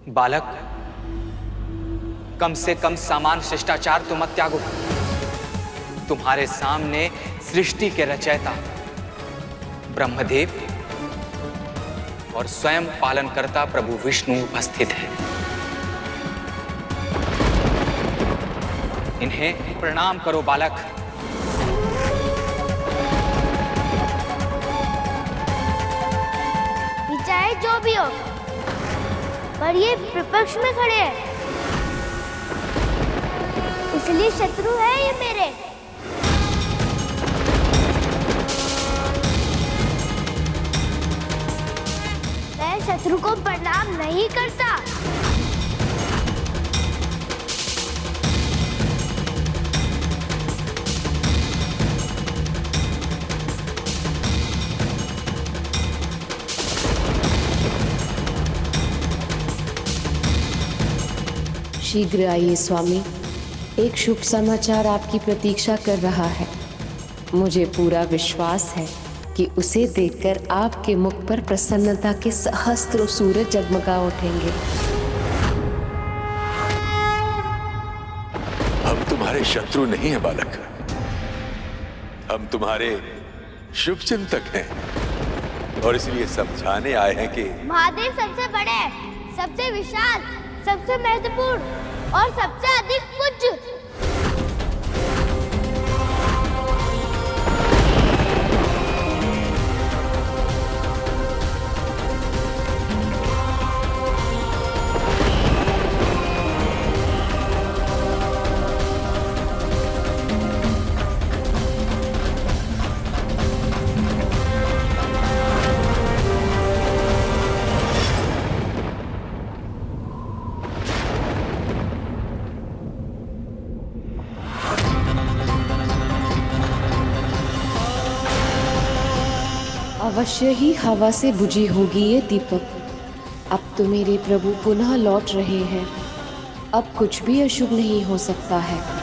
बालक, कम से कम सामान्य शिष्टाचार तो मत त्यागो। तुम्हारे सामने सृष्टि के रचयिता ब्रह्मदेव और स्वयं पालनकर्ता प्रभु विष्णु उपस्थित हैं। इन्हें प्रणाम करो बालक। चाहे जो भी हो, पर ये विपक्ष में खड़े हैं, इसलिए शत्रु है ये मेरे। मैं शत्रु को प्रणाम नहीं करता। शीघ्र आइए स्वामी, एक शुभ समाचार आपकी प्रतीक्षा कर रहा है। मुझे पूरा विश्वास है कि उसे देखकर आपके मुख पर प्रसन्नता के सहस्त्रों सूरज जगमगा उठेंगे। हम तुम्हारे शत्रु नहीं हैं बालक, हम तुम्हारे शुभ चिंतक हैं और इसलिए समझाने आए हैं कि महादेव सबसे बड़े, सबसे विशाल, सबसे महत्वपूर्ण और सबसे अधिक पूज्य। अवश्य ही हवा से बुझी होगी ये दीपक। अब तो मेरे प्रभु पुनः लौट रहे हैं, अब कुछ भी अशुभ नहीं हो सकता है।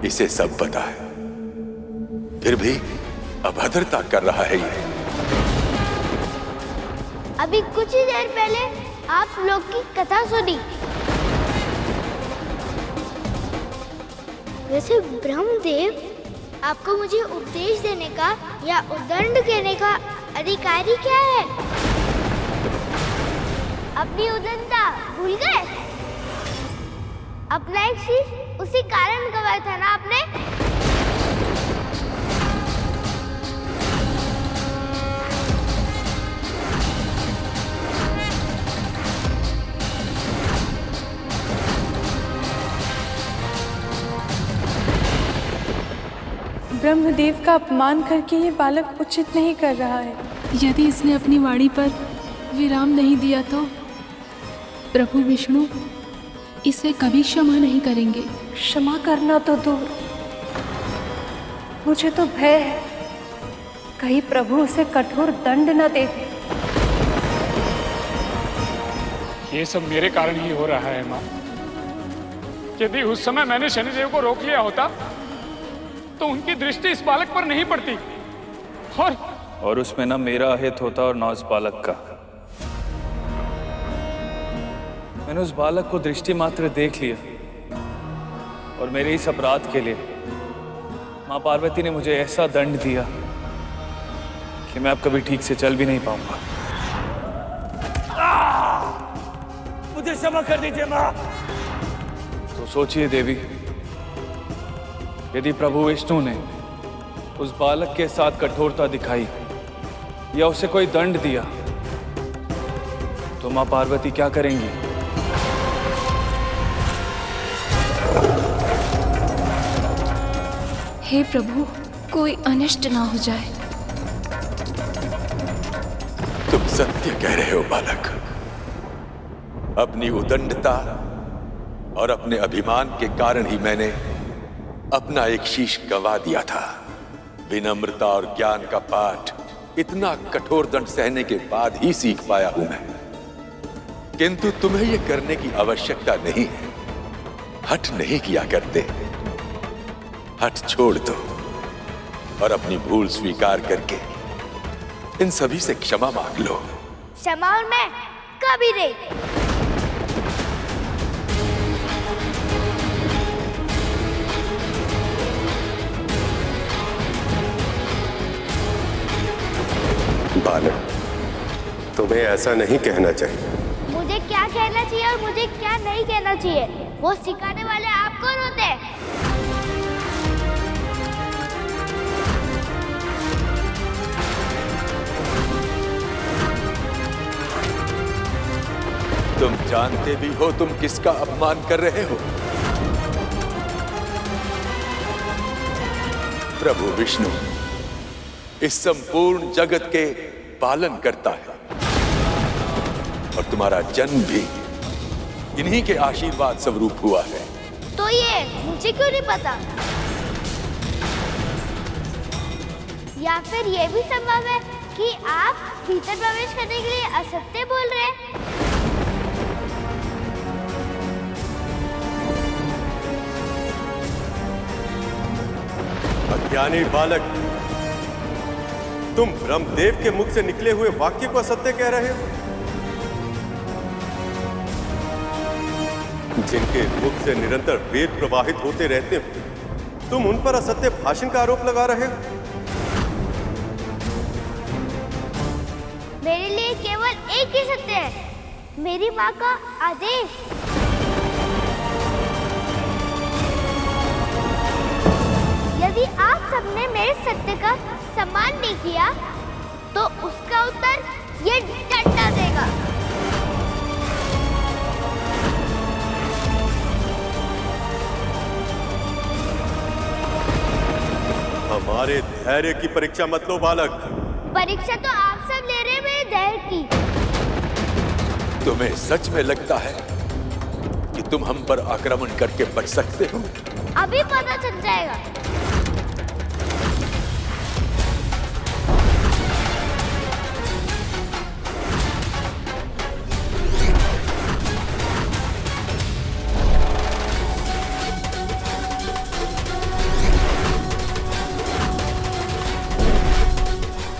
इसे सब पता है, फिर भी अभद्रता कर रहा है ये। अभी कुछ ही देर पहले आप लोग की कथा सुनी। वैसे ब्रह्मदेव, आपको मुझे उपदेश देने का या उद्दंड देने का अधिकारी क्या है? अपनी उद्दंडता भूल गए? अपना एक शीश उसी कारण गवाया था ना आपने? ब्रह्मदेव का अपमान करके ये बालक उचित नहीं कर रहा है। यदि इसने अपनी वाणी पर विराम नहीं दिया तो प्रभु विष्णु इसे कभी क्षमा नहीं करेंगे। क्षमा करना तो दूर, मुझे तो भय है कहीं प्रभु उसे कठोर दंड न दे दे। ये सब मेरे कारण ही हो रहा है माँ। यदि उस समय मैंने शनिदेव को रोक लिया होता तो उनकी दृष्टि इस बालक पर नहीं पड़ती और उसमें ना मेरा अहित होता और ना उस बालक का। मैंने उस बालक को दृष्टि मात्र देख लिया और मेरे इस अपराध के लिए माँ पार्वती ने मुझे ऐसा दंड दिया कि मैं अब कभी ठीक से चल भी नहीं पाऊंगा। मुझे क्षमा कर दीजिए माँ। तो सोचिए देवी, यदि प्रभु विष्णु ने उस बालक के साथ कठोरता दिखाई या उसे कोई दंड दिया तो माँ पार्वती क्या करेंगी? हे प्रभु, कोई अनिष्ट ना हो जाए। तुम सत्य कह रहे हो बालक। अपनी उदंडता और अपने अभिमान के कारण ही मैंने अपना एक शीश गंवा दिया था। विनम्रता और ज्ञान का पाठ इतना कठोर दंड सहने के बाद ही सीख पाया हूं मैं। किंतु तुम्हें यह करने की आवश्यकता नहीं है। हठ नहीं किया करते। हठ छोड़ दो और अपनी भूल स्वीकार करके इन सभी से क्षमा मांग लो। क्षमा और मैं कभी नहीं। बालक, तुम्हें ऐसा नहीं कहना चाहिए। मुझे क्या कहना चाहिए और मुझे क्या नहीं कहना चाहिए वो सिखाने वाले आप कौन होते हैं? तुम जानते भी हो तुम किसका अपमान कर रहे हो? प्रभु विष्णु इस संपूर्ण जगत के पालन करता है और तुम्हारा जन्म भी इन्हीं के आशीर्वाद स्वरूप हुआ है। तो ये मुझे क्यों नहीं पता? या फिर ये भी संभव है कि आप भीतर प्रवेश करने के लिए असत्य बोल रहे हैं? अज्ञानी बालक, तुम ब्रह्मदेव के मुख से निकले हुए वाक्य को असत्य कह रहे हो। जिनके मुख से निरंतर वेद प्रवाहित होते रहते हो, तुम उन पर असत्य भाषण का आरोप लगा रहे हो। मेरे लिए केवल एक ही सत्य है, मेरी माँ का आदेश। यदि आप सबने मेरे सत्य का सम्मान नहीं किया तो उसका उत्तर ये डंडा देगा। हमारे धैर्य की परीक्षा मत लो बालक। परीक्षा तो आप सब ले रहे हैं मेरे धैर्य की। तुम्हें सच में लगता है कि तुम हम पर आक्रमण करके बच सकते हो? अभी पता चल जाएगा।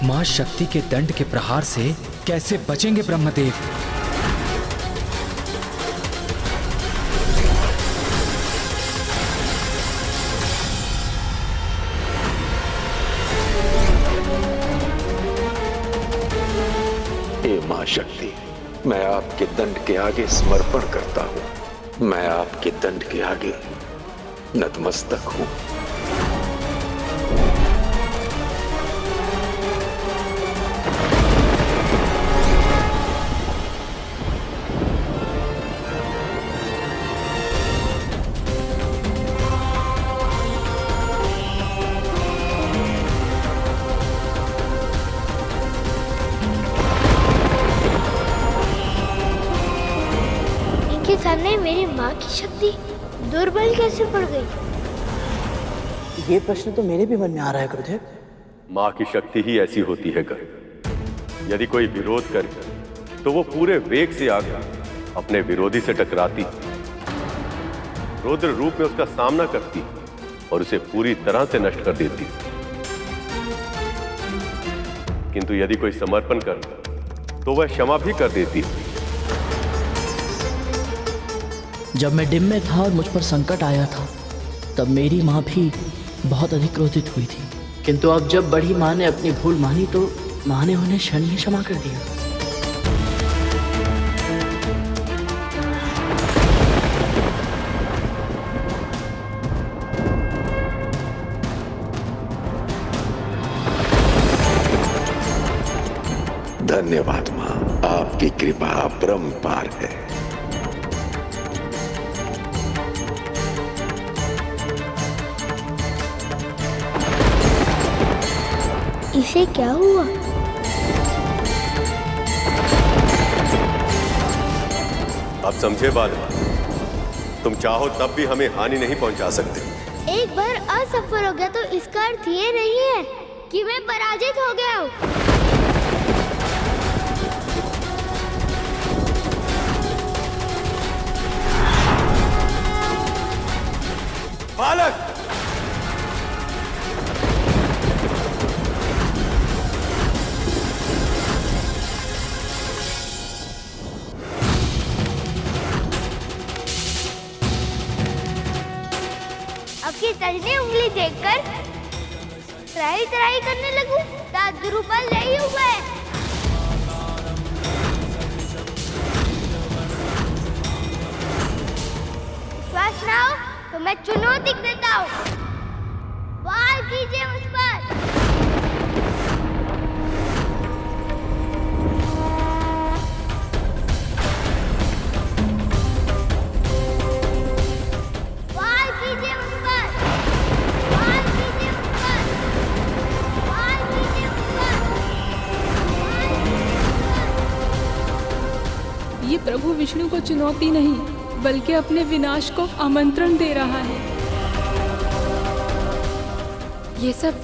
मां शक्ति के दंड के प्रहार से कैसे बचेंगे ब्रह्मदेव? हे मां शक्ति, मैं आपके दंड के आगे समर्पण करता हूं। मैं आपके दंड के आगे नतमस्तक हूं। सामने मेरी माँ की शक्ति दुर्बल कैसे पड़ गई? ये प्रश्न तो मेरे भी मन में आ रहा है गुरुदेव। माँ की शक्ति ही ऐसी होती है गर्ग। यदि कोई विरोध करे तो वो पूरे वेग से आकर अपने विरोधी से टकराती, रौद्र रूप में उसका सामना करती और उसे पूरी तरह से नष्ट कर देती। किंतु यदि कोई समर्पण करे तो वह क्षमा भी कर देती। जब मैं डिम में था और मुझ पर संकट आया था तब मेरी माँ भी बहुत अधिक क्रोधित हुई थी, किंतु अब जब बड़ी माँ ने अपनी भूल मानी तो माँ ने उन्हें क्षण ही क्षमा कर दिया। धन्यवाद मां, आपकी कृपा अपरंपार है। इसे क्या हुआ? अब समझे बालक, तुम चाहो तब भी हमें हानि नहीं पहुंचा सकते। एक बार असफल हो गया तो इसका अर्थ ये नहीं है कि मैं पराजित हो गया हूँ। बालक, आपकी तजनी उंगली देखकर त्राही त्राही करने लगूं, दांत द्रुपद नहीं हुआ है। विश्वास ना हो तो मैं चुनौती देता हूँ, वार कीजिए मुझ पर। ये प्रभु विष्णु को चुनौती नहीं बल्कि अपने विनाश को आमंत्रण दे रहा है। ये सब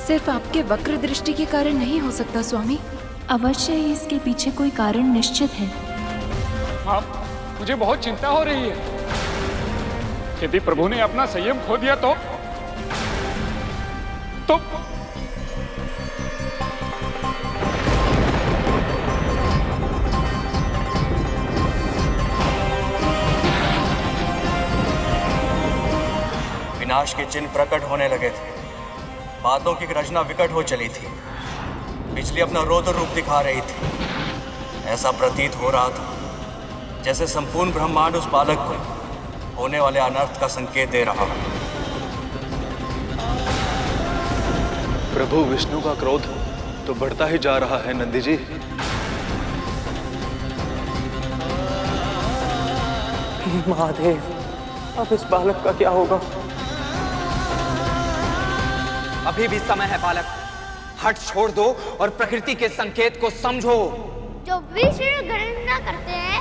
सिर्फ आपके वक्र दृष्टि के कारण नहीं हो सकता स्वामी। अवश्य ही इसके पीछे कोई कारण निश्चित है। हाँ, मुझे बहुत चिंता हो रही है। यदि प्रभु ने अपना संयम खो दिया तो विनाश के चिन्ह प्रकट होने लगे थे। बातों की रचना विकट हो चली थी। बिजली अपना रौद्र रूप दिखा रही थी। ऐसा प्रतीत हो रहा था जैसे संपूर्ण ब्रह्मांड उस बालक को होने वाले अनर्थ का संकेत दे रहा हो। प्रभु विष्णु का क्रोध तो बढ़ता ही जा रहा है नंदी जी। महादेव, अब इस बालक का क्या होगा? अभी भी समय है बालक, हट छोड़ दो और प्रकृति के संकेत को समझो। जो विष्णु गणना करते हैं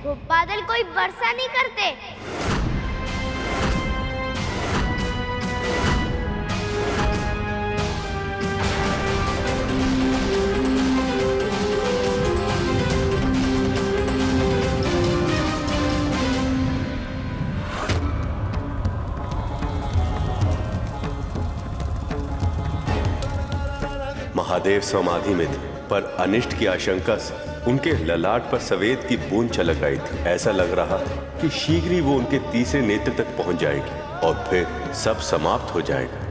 वो बादल कोई वर्षा नहीं करते। महादेव समाधि में थे, पर अनिष्ट की आशंका से उनके ललाट पर सफेद की बूंद छलक आई थी। ऐसा लग रहा था कि शीघ्र ही वो उनके तीसरे नेत्र तक पहुंच जाएगी और फिर सब समाप्त हो जाएगा।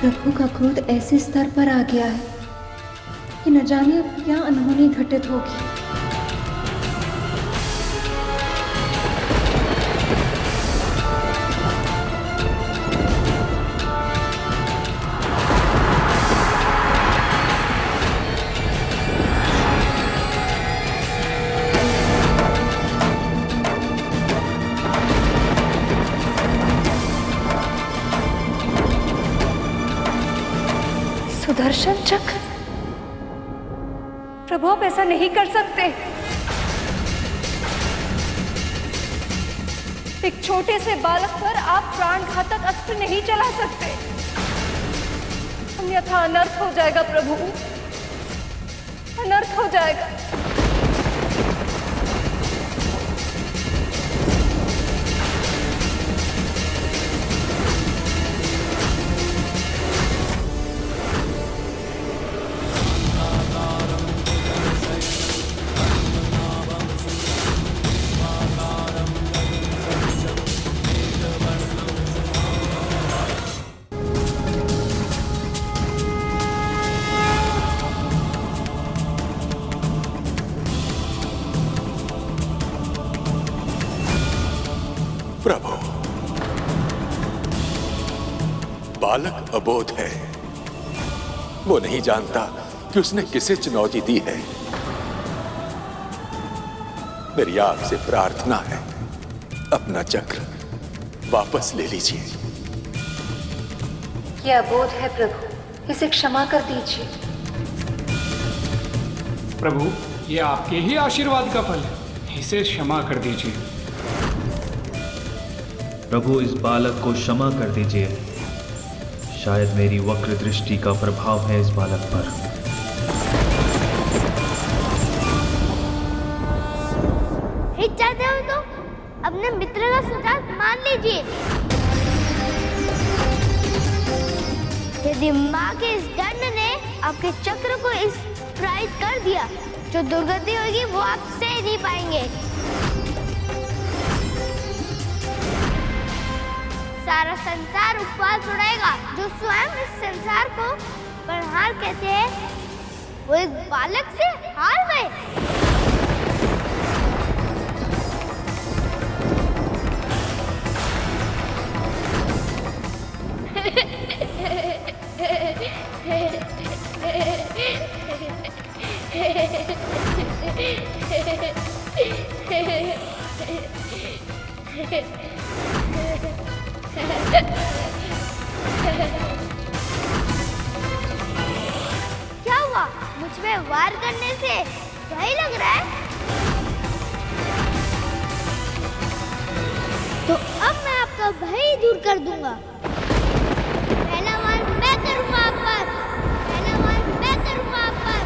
प्रभु का क्रोध ऐसे स्तर पर आ गया है कि न जाने अब क्या अनहोनी घटित होगी। सुदर्शन चक्र, प्रभु आप ऐसा नहीं कर सकते। एक छोटे से बालक पर आप प्राणघातक अस्त्र नहीं चला सकते, अन्यथा अनर्थ हो जाएगा प्रभु, अनर्थ हो जाएगा। बालक अबोध है। वो नहीं जानता कि उसने किसे चुनौती दी है। मेरी आपसे प्रार्थना है, अपना चक्र वापस ले लीजिए। ये अबोध है प्रभु, इसे क्षमा कर दीजिए। प्रभु, ये आपके ही आशीर्वाद का फल है, इसे क्षमा कर दीजिए। प्रभु, इस बालक को क्षमा कर दीजिए। शायद मेरी वक्र दृष्टि का प्रभाव है इस बालक पर। चाहते हो तो अपने मित्र का सुझाव मान लीजिए। यदि माँ के इस दंड ने आपके चक्र को इस प्रभावित कर दिया, जो दुर्गति होगी वो आप सह नहीं पाएंगे। सारा संसार उपवास उड़ाएगा। जो स्वयं इस संसार को बलहार कहते हैं, वो एक बालक से हार गए। क्या हुआ? मुझ में वार करने से भय लग रहा है? तो अब मैं आपका भय दूर कर दूंगा। पहला वार मैं करूंगा आप पर। पहला वार मैं करूंगा आप पर।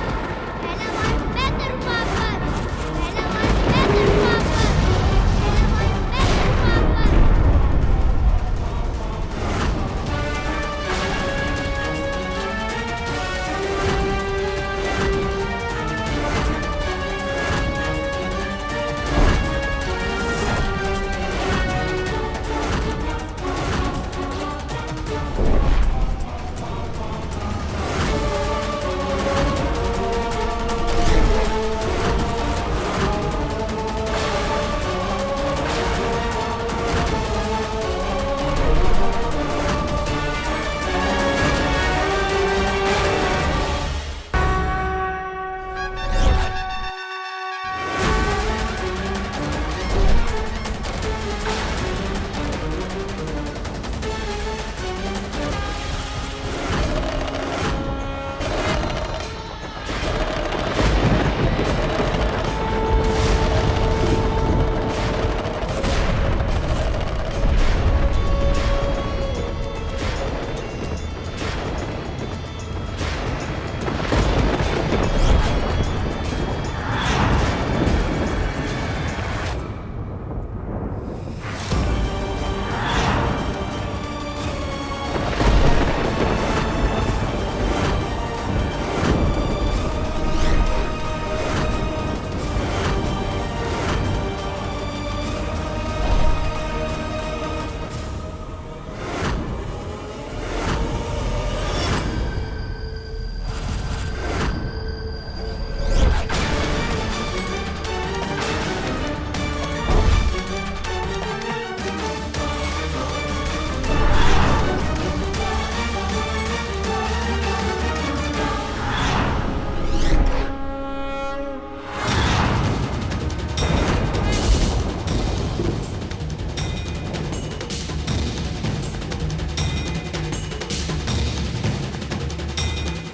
पहला वार मैं करूंगा आप पर। पहला वार मैं करूंगा आप पर। पहला वार मैं करूंगा आप पर।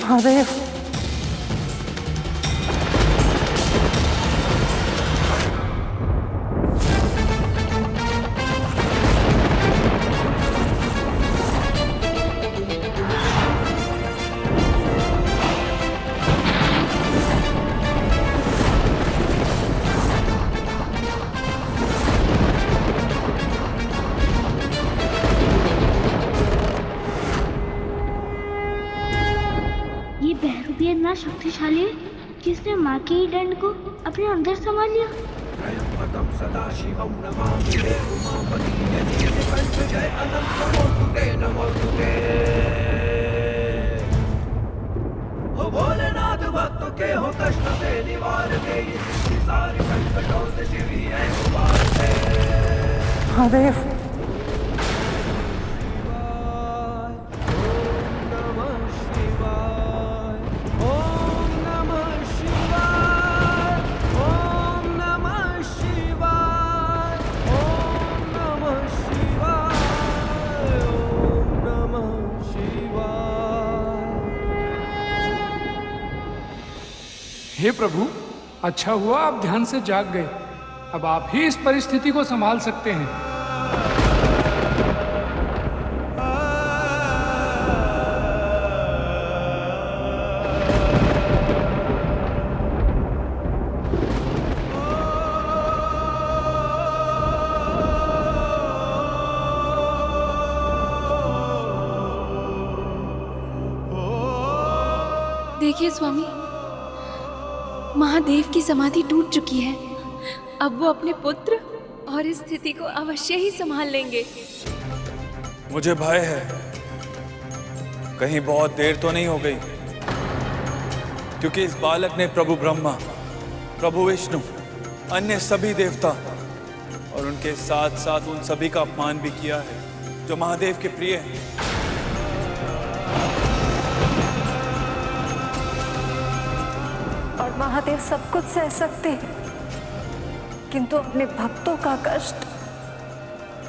महादेव, इतना शक्तिशाली है जिसने माँ के ही दंड को अपने अंदर समा लिया। भोलेनाथ भक्तों के हो कष्ट से निवार दे, सारे संकटों से शिव ही है उबार दे। महादेव, हे प्रभु, अच्छा हुआ आप ध्यान से जाग गए। अब आप ही इस परिस्थिति को संभाल सकते हैं। देखिए स्वामी, महादेव की समाधि टूट चुकी है। अब वो अपने पुत्र और इस स्थिति को अवश्य ही संभाल लेंगे। मुझे भय है, कहीं बहुत देर तो नहीं हो गई, क्योंकि इस बालक ने प्रभु ब्रह्मा, प्रभु विष्णु, अन्य सभी देवता और उनके साथ साथ उन सभी का अपमान भी किया है जो महादेव के प्रिय हैं। और महादेव सब कुछ सह सकते हैं, किंतु अपने भक्तों का कष्ट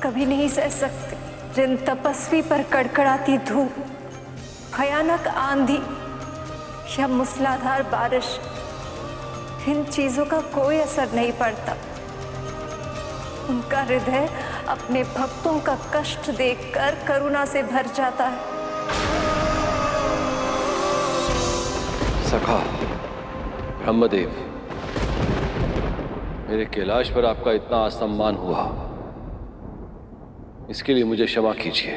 कभी नहीं सह सकते। जिन तपस्वी पर कड़कड़ाती धूप, भयानक आंधी या मूसलाधार बारिश, इन चीजों का कोई असर नहीं पड़ता। उनका हृदय अपने भक्तों का कष्ट देखकर करुणा से भर जाता है। सखा ब्रह्मदेव, मेरे कैलाश पर आपका इतना असम्मान हुआ, इसके लिए मुझे क्षमा कीजिए।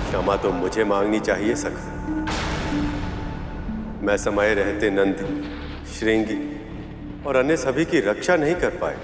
क्षमा तो मुझे मांगनी चाहिए सखा। मैं समय रहते नंदी, श्रृंगी और अन्य सभी की रक्षा नहीं कर पाए।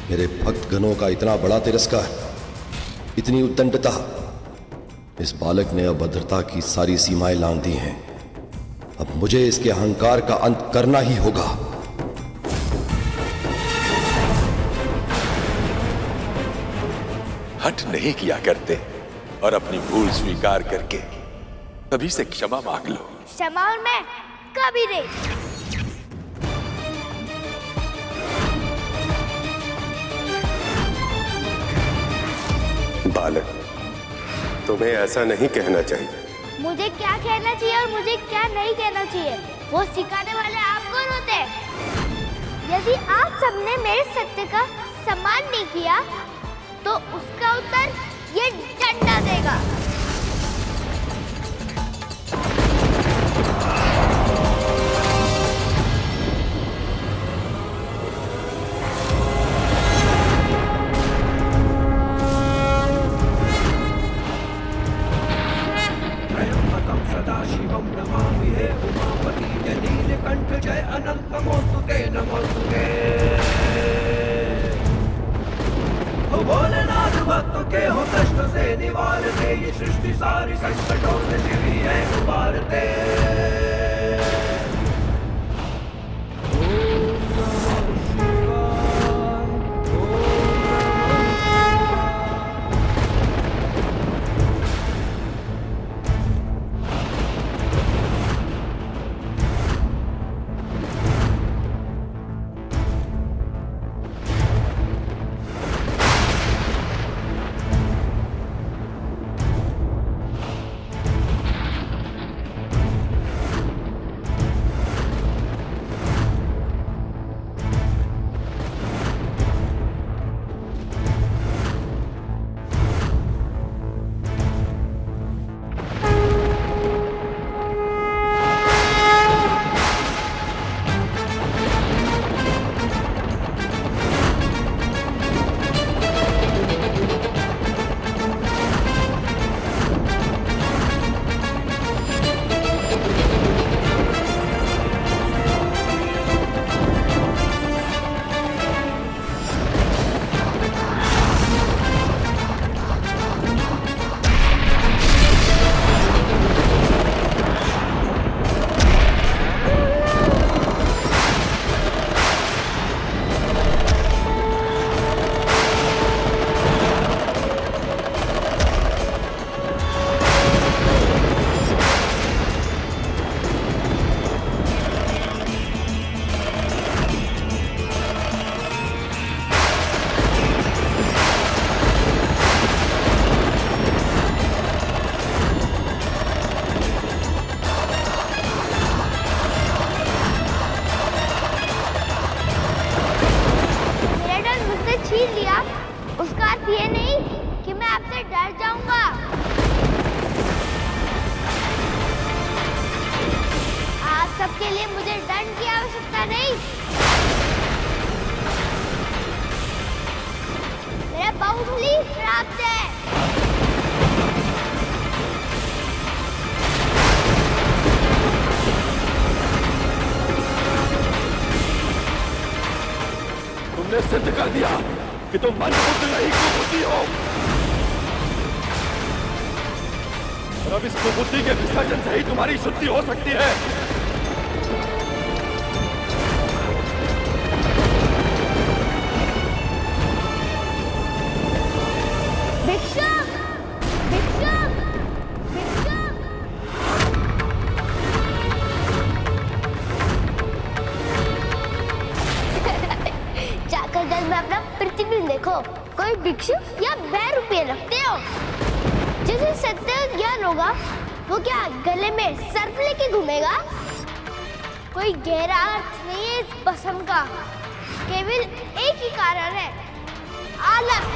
मेरे भक्तगणों का इतना बड़ा तिरस्कार, इतनी उद्दंडता, इस बालक ने अभद्रता की सारी सीमाएं लांघ दी हैं। अब मुझे इसके अहंकार का अंत करना ही होगा। हठ नहीं किया करते और अपनी भूल स्वीकार करके सभी से क्षमा मांग लो। क्षमा और मैं कभी नहीं। बालक, तुम्हें ऐसा नहीं कहना चाहिए। मुझे क्या कहना चाहिए और मुझे क्या नहीं कहना चाहिए, वो सिखाने वाले आप कौन होते हैं? यदि आप सबने मेरे सत्य का सम्मान नहीं किया, तो उसका उत्तर ये डंडा देगा। सदाशिवं नमामि हे उमापति नीलकंठ जय अनंत नमोस्तुते नमोस्तुते। हो भोलेनाथ भक्तों के हो कष्ट से निवारते, ये सृष्टि सारी संकटों से शिव ही है उबारते। ही प्राप्त है। तुमने सिद्ध कर दिया कि तुम मनपुत्र नहीं कुबुद्धि हो, और अब इस कुबुद्धि के विसर्जन से ही तुम्हारी शुद्धि हो सकती है। भिक्षुक! भिक्षुक! भिक्षुक! जाकर जल में अपना प्रतिबिंब देखो। कोई भिक्षुक या 2 रुपये रखते हो? जिसे सत्य ज्ञान होगा वो क्या गले में सर्प लेके घूमेगा? कोई गहरा अर्थ नहीं है इस भस्म का, केवल एक ही कारण है, आलस।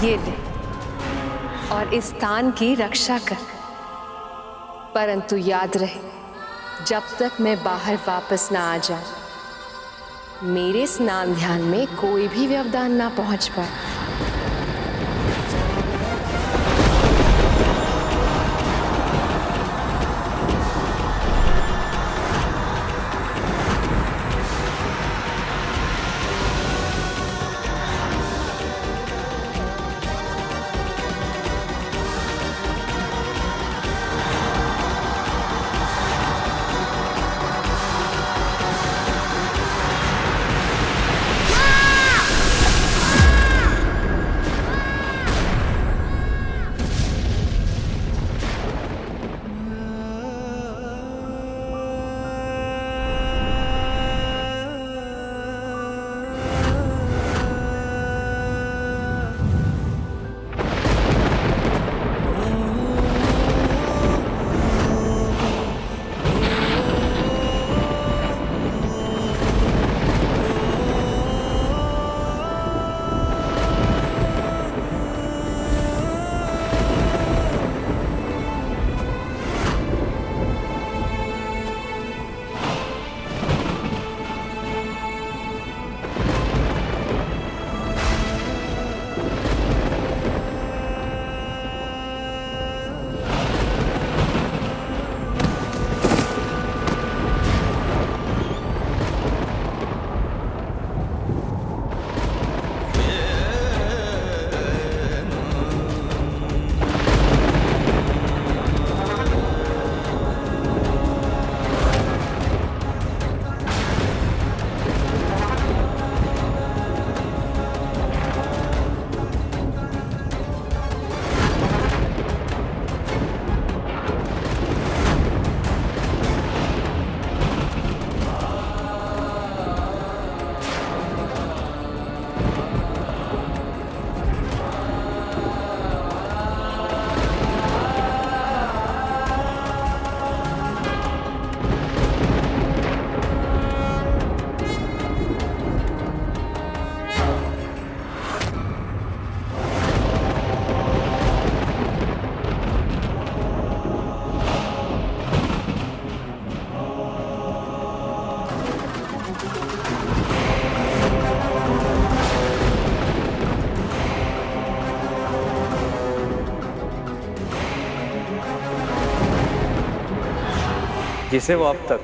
ये ले और इस स्थान की रक्षा कर, परंतु याद रहे जब तक मैं बाहर वापस ना आ जाऊं, मेरे स्नान ध्यान में कोई भी व्यवधान ना पहुंच पाए। जिसे वो अब तक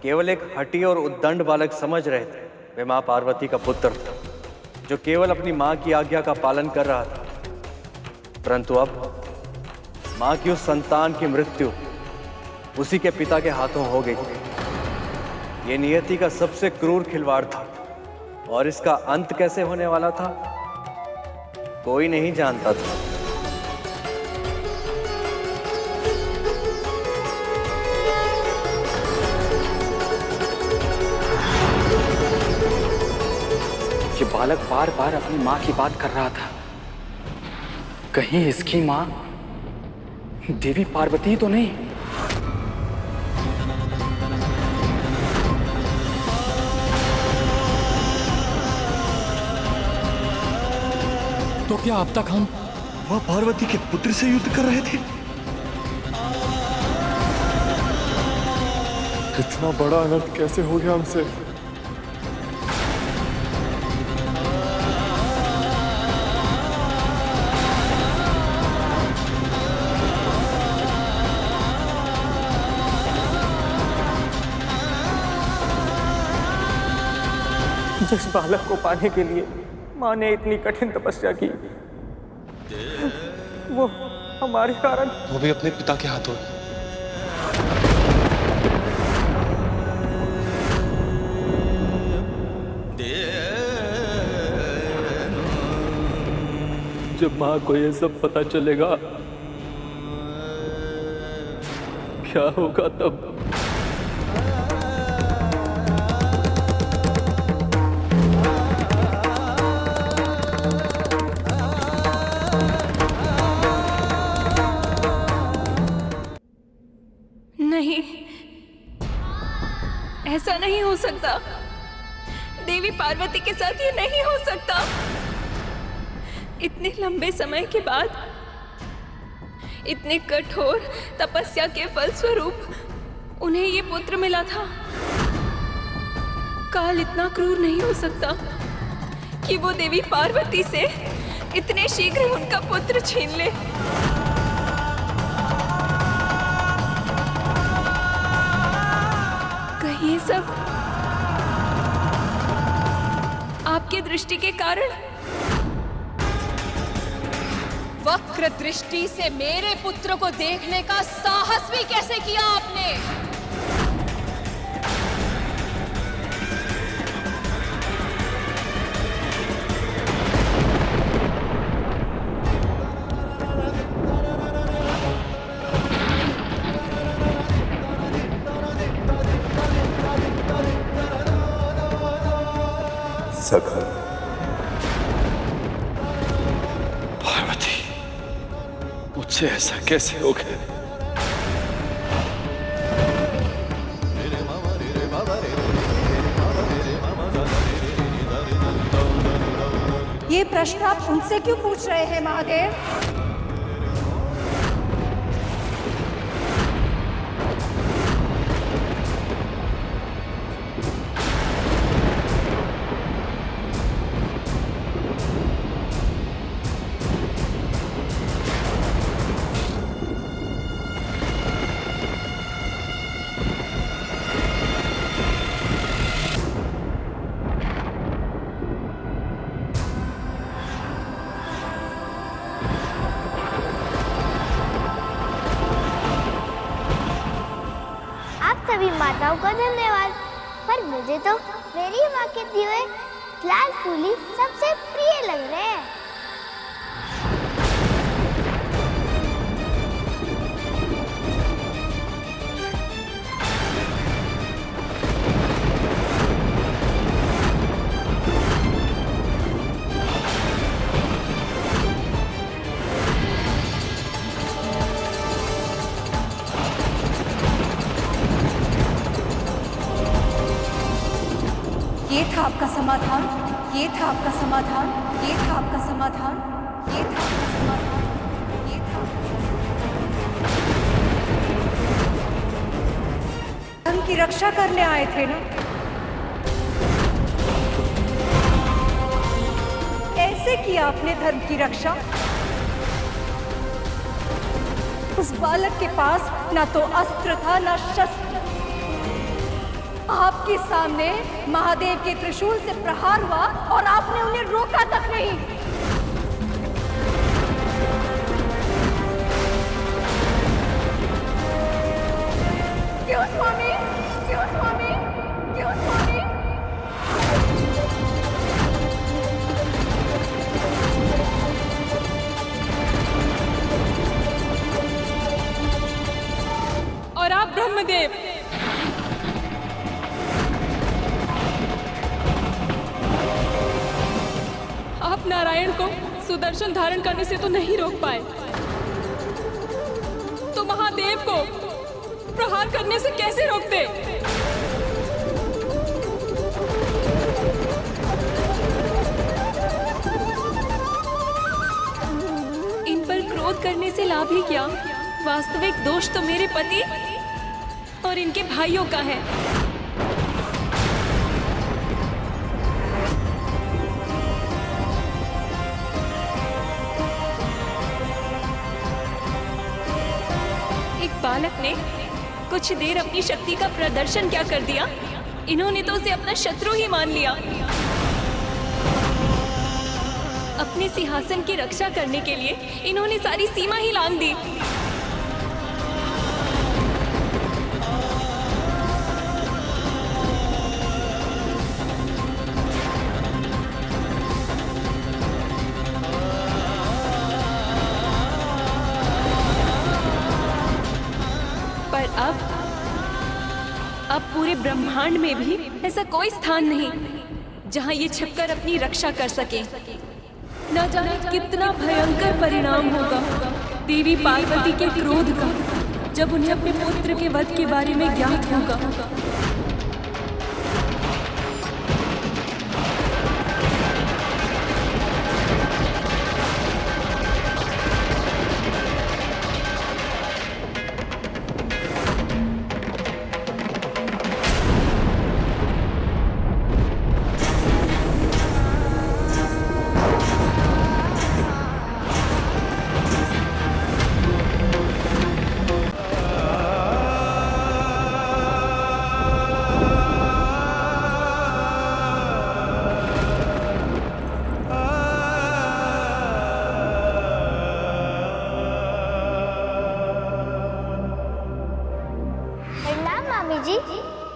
केवल एक हठी और उद्दंड बालक समझ रहे थे, वे माँ पार्वती का पुत्र था, जो केवल अपनी माँ की आज्ञा का पालन कर रहा था। परंतु अब माँ की उस संतान की मृत्यु उसी के पिता के हाथों हो गई। ये नियति का सबसे क्रूर खिलवाड़ था, और इसका अंत कैसे होने वाला था कोई नहीं जानता था। ये बालक बार बार अपनी माँ की बात कर रहा था। कहीं इसकी माँ देवी पार्वती तो नहीं? तो क्या अब तक हम माँ पार्वती के पुत्र से युद्ध कर रहे थे? इतना बड़ा अनर्थ कैसे हो गया हमसे? जिस बालक को पाने के लिए माँ ने इतनी कठिन तपस्या की, वो हमारे कारण, वो भी अपने पिता के हाथों। जब माँ को ये सब पता चलेगा क्या होगा तब? नहीं, ऐसा नहीं हो सकता। देवी पार्वती के साथ ये नहीं हो सकता। इतने लंबे समय के बाद, इतने कठोर तपस्या के फलस्वरूप उन्हें ये पुत्र मिला था। काल इतना क्रूर नहीं हो सकता कि वो देवी पार्वती से इतने शीघ्र उनका पुत्र छीन ले। ये सब आपकी दृष्टि के कारण? वक्र दृष्टि से मेरे पुत्र को देखने का साहस भी कैसे किया आपने? सखा, पार्वती, मुझसे ऐसा कैसे हो गया? ये प्रश्न आप उनसे क्यों पूछ रहे हैं महादेव? सभी माताओं का धन्यवाद, पर मुझे तो मेरी माँ के दिए हुए लाल फूल ही सबसे प्रिय लग रहे हैं। ये था आपका समाधान, ये था आपका समाधान, ये था आपका समाधान, ये था आपका समाधान, ये था धर्म की रक्षा करने आए थे ना? ऐसे किया आपने धर्म की रक्षा? उस बालक के पास ना तो अस्त्र था ना शस्त्र, आपके सामने महादेव के त्रिशूल से प्रहार हुआ और आपने उन्हें रोका तक नहीं। क्यों स्वामी? क्यों स्वामी? क्यों स्वामी? और आप ब्रह्मदेव, आप नारायण को सुदर्शन धारण करने से तो नहीं रोक पाए, तो महादेव को प्रहार करने से कैसे रोकते? इन पर क्रोध करने से लाभ ही क्या? वास्तविक दोष तो मेरे पति और इनके भाइयों का है। एक बालक ने कुछ देर अपनी शक्ति का प्रदर्शन क्या कर दिया, इन्होंने तो उसे अपना शत्रु ही मान लिया। अपने सिंहासन की रक्षा करने के लिए इन्होंने सारी सीमा ही लांघ दी। अब पूरे ब्रह्मांड में भी ऐसा कोई स्थान नहीं जहां ये छिपकर अपनी रक्षा कर सके। न जाने कितना भयंकर परिणाम होगा देवी पार्वती के क्रोध का जब उन्हें अपने पुत्र के वध के बारे में ज्ञात होगा।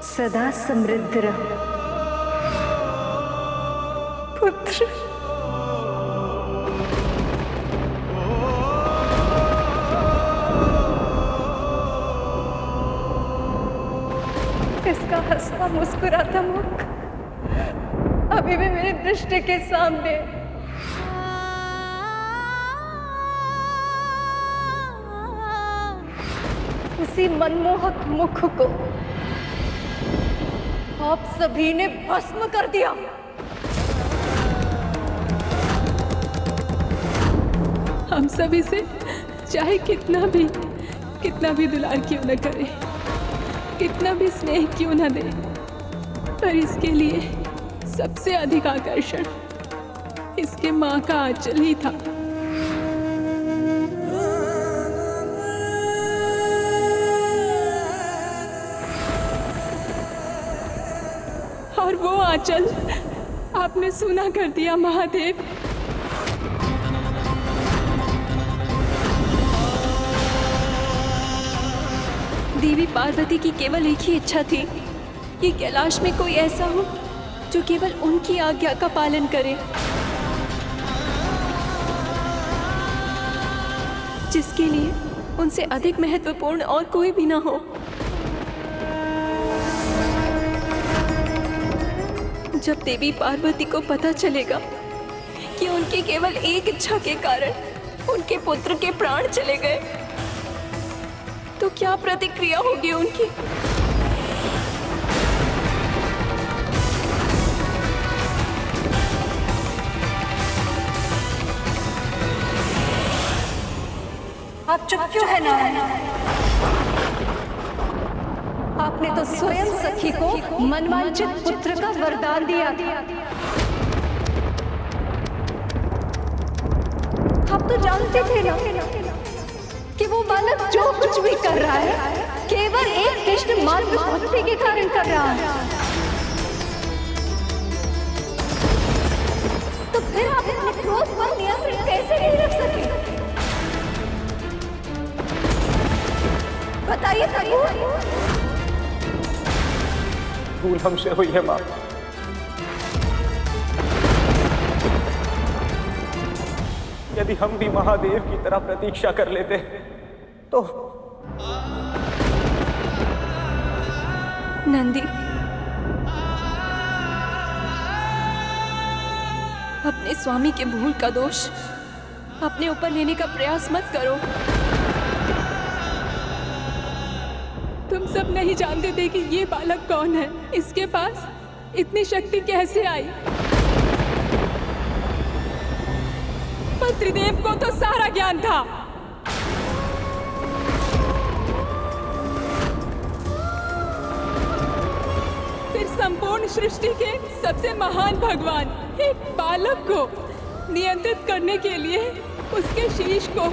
सदा समृद्ध रहो पुत्र। इसका हंसता मुस्कुराता मुख अभी भी मेरी दृष्टि के सामने। उसी मनमोहक मुख को आप सभी ने भस्म कर दिया। हम सभी से चाहे कितना भी दुलार क्यों न करे, कितना भी स्नेह क्यों न दे, पर इसके लिए सबसे अधिक आकर्षण इसके माँ का आंचल ही था। और वो आंचल आपने सूना कर दिया महादेव। देवी पार्वती की केवल एक ही इच्छा थी कि कैलाश में कोई ऐसा हो जो केवल उनकी आज्ञा का पालन करे, जिसके लिए उनसे अधिक महत्वपूर्ण और कोई भी ना हो। जब देवी पार्वती को पता चलेगा कि उनकी केवल एक इच्छा के कारण उनके पुत्र के प्राण चले गए, तो क्या प्रतिक्रिया होगी उनकी? आप चुप क्यों है नारायण? आपने तो स्वयं सखी को मनवांचित पुत्र का वरदान दिया था। आप तो जानते थे ना कि वो बालक जो कुछ भी कर रहा है केवल एक कृष्ण मात्र भक्ति के कारण कर रहा है। ये करिए। भूल हमसे हुई है माँ। यदि हम भी महादेव की तरह प्रतीक्षा कर लेते तो। नंदी, अपने स्वामी के भूल का दोष अपने ऊपर लेने का प्रयास मत करो। तुम सब नहीं जानते थे कि ये बालक कौन है, इसके पास इतनी शक्ति कैसे आई। पर त्रिदेव को तो सारा ज्ञान था। फिर संपूर्ण सृष्टि के सबसे महान भगवान एक बालक को नियंत्रित करने के लिए उसके शीश को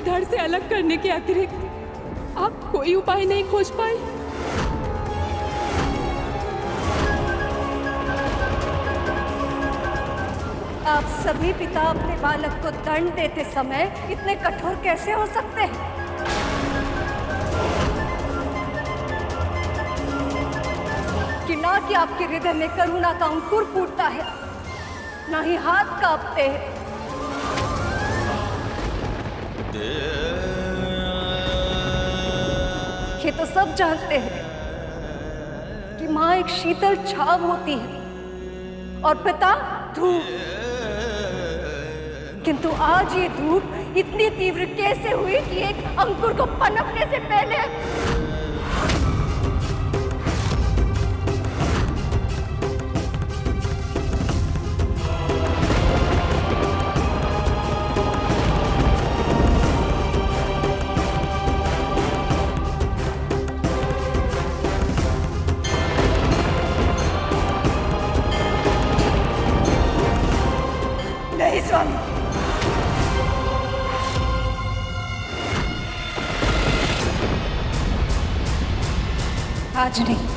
धड़ से अलग करने के अतिरिक्त आप कोई उपाय नहीं खोज पाए। आप सभी पिता अपने बालक को दंड देते समय इतने कठोर कैसे हो सकते हैं? कि ना कि आपके हृदय में करुणा का अंकुर फूटता है, ना ही हाथ कांपते हैं। ये तो सब जानते हैं कि माँ एक शीतल छाव होती है और पिता धूप। किंतु आज ये धूप इतनी तीव्र कैसे हुई कि एक अंकुर को पनपने से पहले नहीं स्वामी, आज नहीं।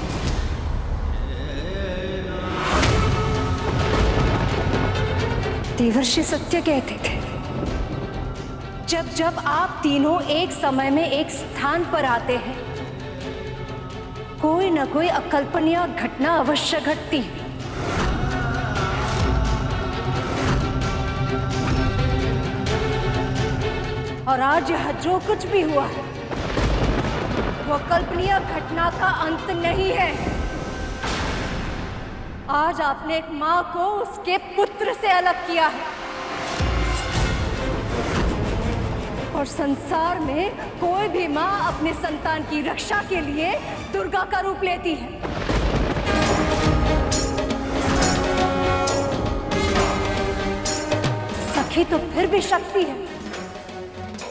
देवर्षि सत्य कहते थे, जब जब आप तीनों एक समय में एक स्थान पर आते हैं, कोई न कोई अकल्पनीय घटना अवश्य घटती है। और आज यह जो कुछ भी हुआ है वो कल्पनीय घटना का अंत नहीं है। आज आपने एक माँ को उसके पुत्र से अलग किया है और संसार में कोई भी माँ अपने संतान की रक्षा के लिए दुर्गा का रूप लेती है। सखी तो फिर भी शक्ति है।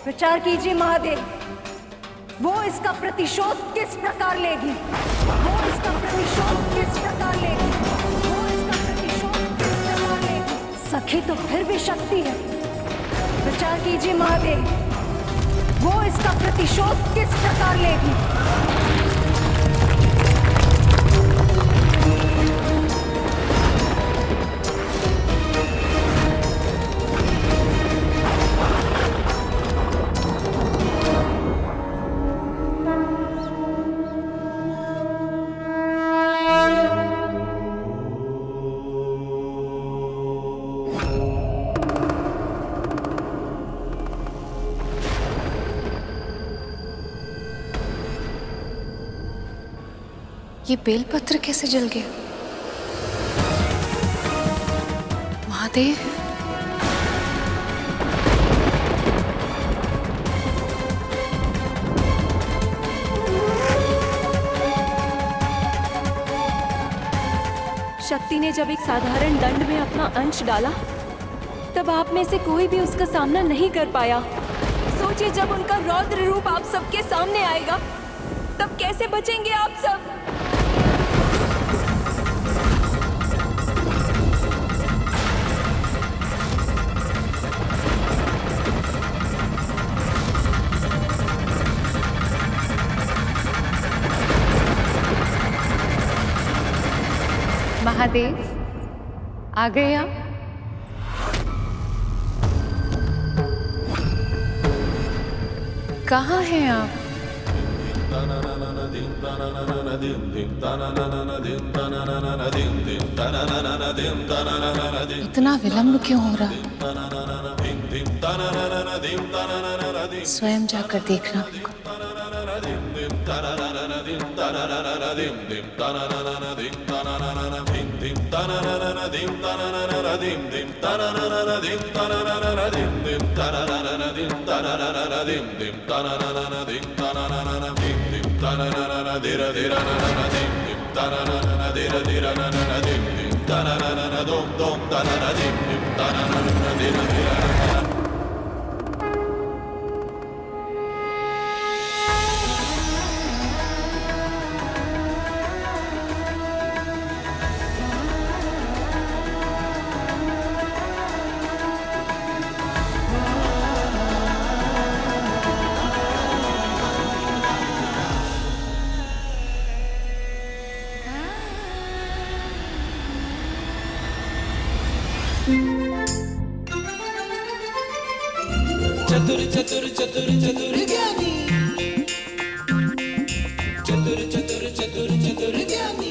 विचार कीजिए महादेव, वो इसका प्रतिशोध किस प्रकार लेगी? वो इसका प्रतिशोध किस प्रकार लेगी? वो इसका प्रतिशोध किस प्रकार लेगी? सखी तो फिर भी शक्ति है। विचार कीजिए महादेव, वो इसका प्रतिशोध किस प्रकार लेगी? ये बेलपत्र कैसे जल गया? महादेव, शक्ति ने जब एक साधारण दंड में अपना अंश डाला, तब आप में से कोई भी उसका सामना नहीं कर पाया। सोचिए, जब उनका रौद्र रूप आप सबके सामने आएगा, तब कैसे बचेंगे आप सब? महादेव, आ गए आप? कहाँ हैं आप? इतना विलंब क्यों हो रहा? स्वयं जाकर देखना होगा। चतुर चतुर चतुर चतुर ज्ञानी, चतुर चतुर चतुर चतुर ज्ञानी।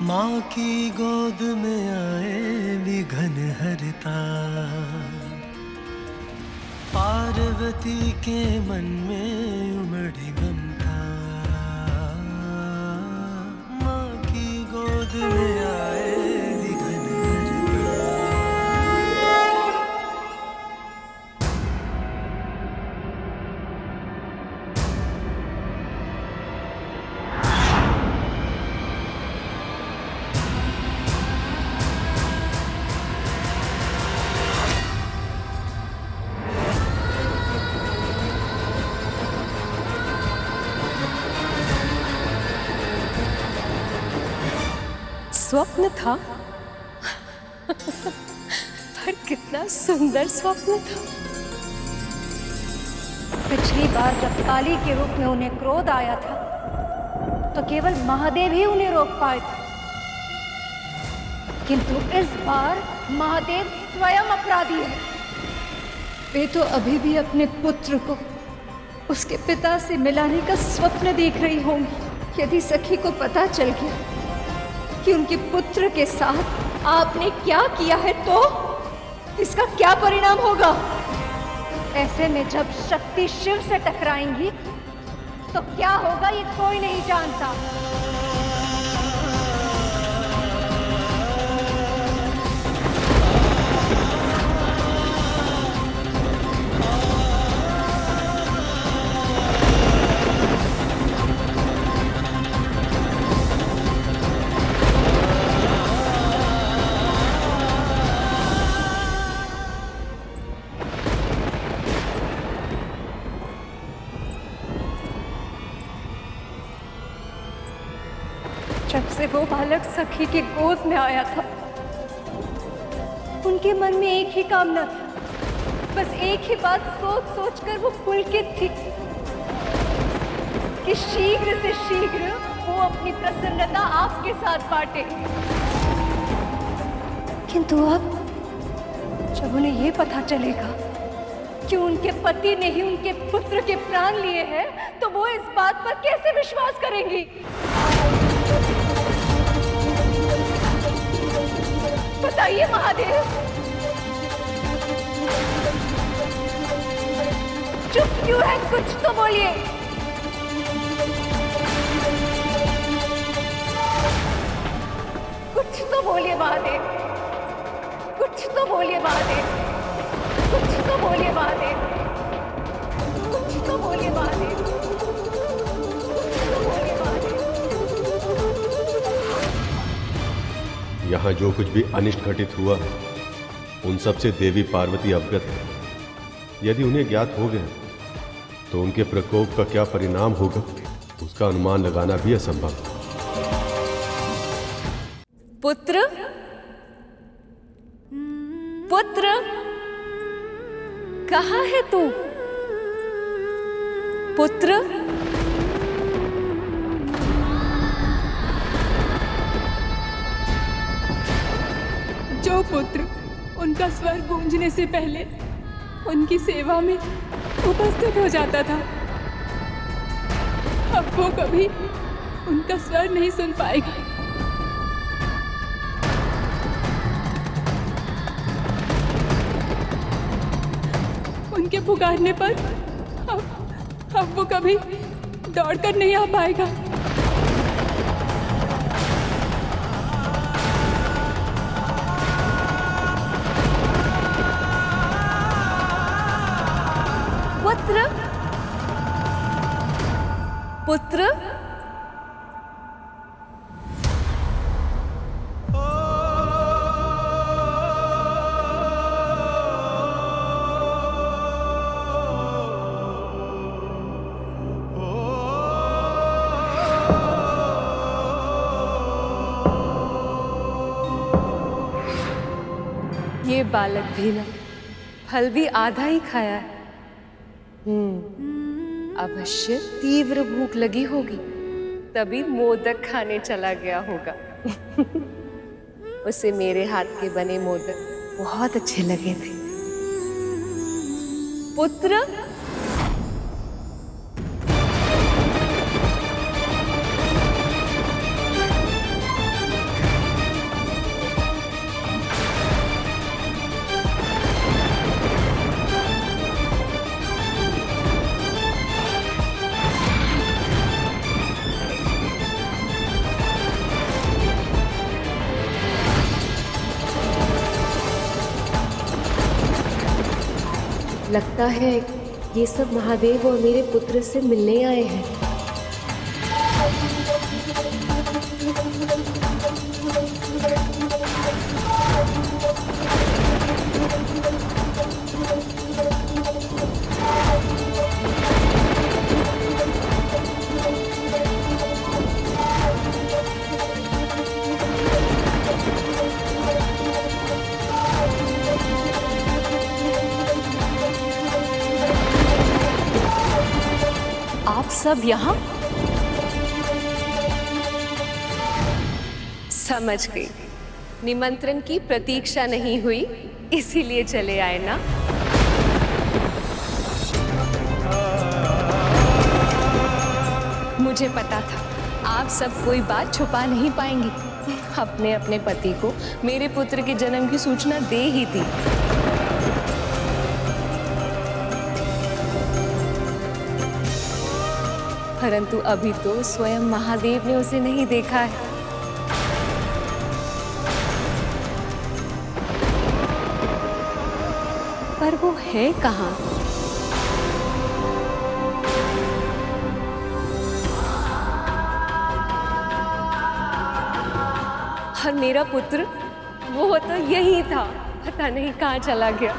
माँ की गोद में आए विघन हरता, पार्वती के मन में उमड़ी ममता। माँ की गोद में आए विघन हरता। स्वप्न था पर कितना सुंदर स्वप्न था। पिछली बार जब काली के रूप में उन्हें क्रोध आया था तो केवल महादेव ही उन्हें रोक पाए थे, किंतु इस बार महादेव स्वयं अपराधी है। वे तो अभी भी अपने पुत्र को उसके पिता से मिलाने का स्वप्न देख रही होंगी। यदि सखी को पता चल गया कि उनके पुत्र के साथ आपने क्या किया है तो इसका क्या परिणाम होगा? ऐसे में जब शक्ति शिव से टकराएंगी तो क्या होगा ये कोई नहीं जानता। जब से वो बालक सखी के गोद में आया था उनके मन में एक ही कामना था, बस एक ही बात सोच सोच कर वो पुलकित थी कि शीघ्र से शीघ्र वो अपनी प्रसन्नता आपके साथ बांटे। किंतु अब जब उन्हें ये पता चलेगा कि उनके पति ने ही उनके पुत्र के प्राण लिए हैं तो वो इस बात पर कैसे विश्वास करेंगी? बताइए महादेव, चुप क्यों है? कुछ तो बोलिए। तो बोलिए महादेव, कुछ तो बोलिए महादेव, कुछ तो बोलिए महादेव, कुछ तो बोलिए महादेव, कुछ तो बोलिए महादेव। यहाँ जो कुछ भी अनिष्ट घटित हुआ है उन सब से देवी पार्वती अवगत है। यदि उन्हें ज्ञात हो गया तो उनके प्रकोप का क्या परिणाम होगा उसका अनुमान लगाना भी असंभव है। पुत्र, पुत्र, कहाँ है तू? पुत्र, जो पुत्र उनका स्वर गूंजने से पहले उनकी सेवा में उपस्थित हो जाता था, अब वो कभी उनका स्वर नहीं सुन पाएगा। उनके पुकारने पर अब वो कभी दौड़कर नहीं आ पाएगा। पुत्र, पुत्र, ये बालक भी ना फल भी आधा ही खाया है। अवश्य तीव्र भूख लगी होगी, तभी मोदक खाने चला गया होगा। उसे मेरे हाथ के बने मोदक बहुत अच्छे लगे थे। पुत्र, लगता है ये सब महादेव और मेरे पुत्र से मिलने आए हैं। आप सब यहाँ? समझ गई, निमंत्रण की प्रतीक्षा नहीं हुई इसीलिए चले आए ना? मुझे पता था आप सब कोई बात छुपा नहीं पाएंगी। अपने अपने पति को मेरे पुत्र के जन्म की सूचना दे ही दी। परंतु अभी तो स्वयं महादेव ने उसे नहीं देखा है। पर वो है कहाँ? और मेरा पुत्र वो तो यही था, पता नहीं कहाँ चला गया।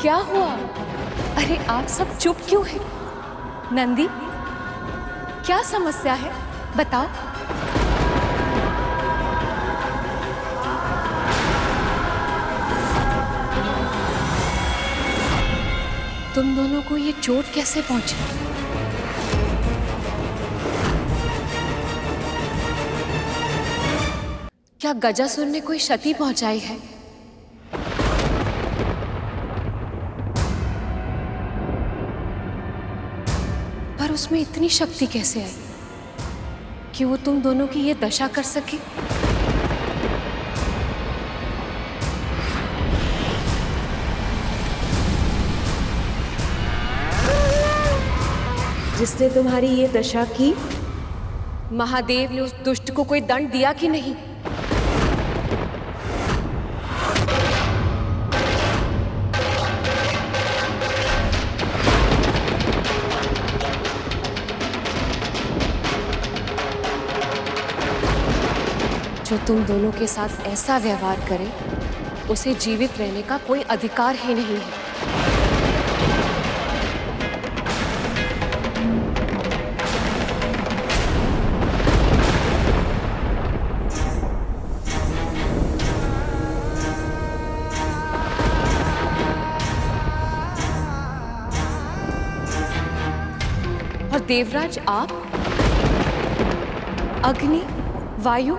क्या हुआ? अरे आप सब चुप क्यों हैं? नंदी, क्या समस्या है? बताओ। तुम दोनों को ये चोट कैसे पहुंची? क्या गजासुर ने कोई क्षति पहुंचाई है? पर उसमें इतनी शक्ति कैसे आई कि वो तुम दोनों की ये दशा कर सके? जिसने तुम्हारी ये दशा की? महादेव ने उस दुष्ट को कोई दंड दिया कि नहीं? जो तुम दोनों के साथ ऐसा व्यवहार करे, उसे जीवित रहने का कोई अधिकार ही नहीं है। और देवराज, आप, अग्नि, वायु,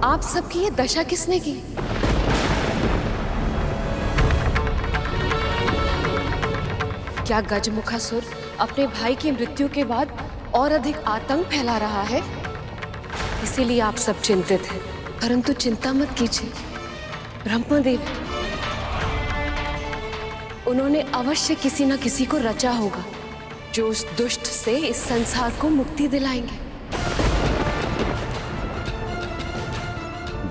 आप सबकी ये दशा किसने की? क्या गजमुखासुर अपने भाई की मृत्यु के बाद और अधिक आतंक फैला रहा है? इसीलिए आप सब चिंतित हैं। परंतु चिंता मत कीजिए, ब्रह्मदेव, उन्होंने अवश्य किसी न किसी को रचा होगा जो उस दुष्ट से इस संसार को मुक्ति दिलाएंगे।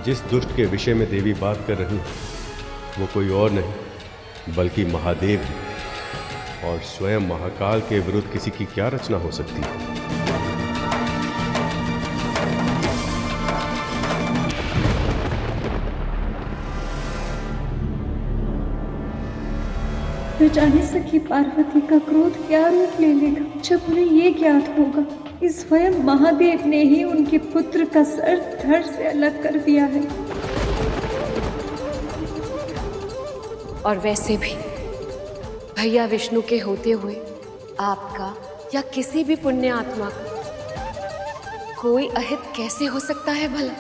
जिस दुष्ट के विषय में देवी बात कर रही है वो कोई और नहीं बल्कि महादेव है, और स्वयं महाकाल के विरुद्ध किसी की क्या रचना हो सकती है। न जाने सखी पार्वती का क्रोध क्या रूप ले लेगा जब उन्हें ये ज्ञात होगा कि स्वयं महादेव ने ही उनके पुत्र का सर धड़ से अलग कर दिया है। और वैसे भी भैया विष्णु के होते हुए आपका या किसी भी पुण्य आत्मा का कोई अहित कैसे हो सकता है भला?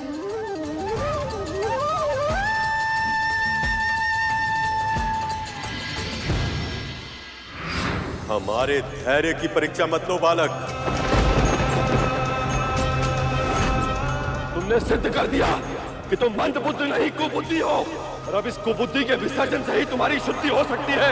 हमारे धैर्य की परीक्षा मत लो बालक। तुमने सिद्ध कर दिया कि तुम मंदबुद्धि नहीं कुबुद्धि हो, और अब इस कुबुद्धि के विसर्जन से ही तुम्हारी शुद्धि हो सकती है।